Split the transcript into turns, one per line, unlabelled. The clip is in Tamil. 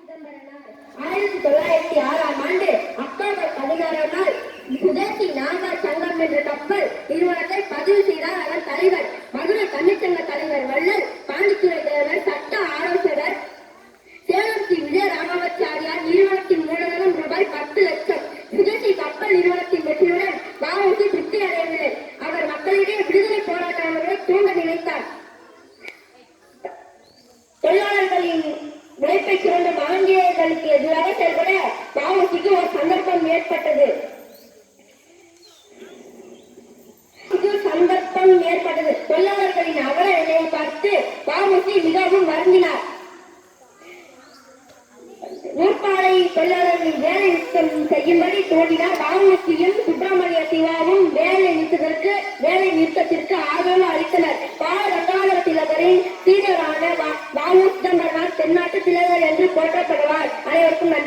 1906ஆம் ஆண்டு அக்டோபர் 16ஆம் நாள் சுதேசி நாகர் சங்கம் என்ற கப்பல் நிறுவனத்தை பதிவு செய்தார். அதன் தலைவர் மதுரை தமிழ்ச்சங்க தலைவர் வள்ளல், பாண்டித்துறை தேவர், சட்ட ஆலோசகர் சேலம் சி. விஜய ராமாச்சாரியார். நிறுவனத்தின் மூலதனம் ரூபாய் 10 லட்சம். சுதேசி கப்பல் நிறுவனத்தின் வெற்றியுடன் வ.உ.சி. திருப்தி அடையவில்லை. அவர் மக்களிடையே விடுதலை போராட்டங்களை தூண்ட நினைத்தார். தொழிலாளர்களின் உழைப்பை சுரண்ட ஆங்கிலேயர்களுக்கு எதிராக செயல்பட வ.உ.சி.க்கு ஒரு சந்தர்ப்பம் ஏற்பட்டது. தொழிலாளர்களின் அவல நிலையை பார்த்து வ.உ.சி. மிகவும் வருந்தினார். நூற்பாலை தொழிலாளர்களின் வேலை நிறுத்தம் செய்யும்படி தோன்றினார். வ.உ.சி.யும் சுப்பிரமணிய சிவாவும் வேலை நிறுத்தத்திற்கு ஆதரவு அளித்தனர். கங்காதர திலகரின் சீடரான வ.உ. சிதம்பரனார் தென்னாட்டு திலகர் என்று போற்றப்படுவார். அனைவருக்கும் நன்றி.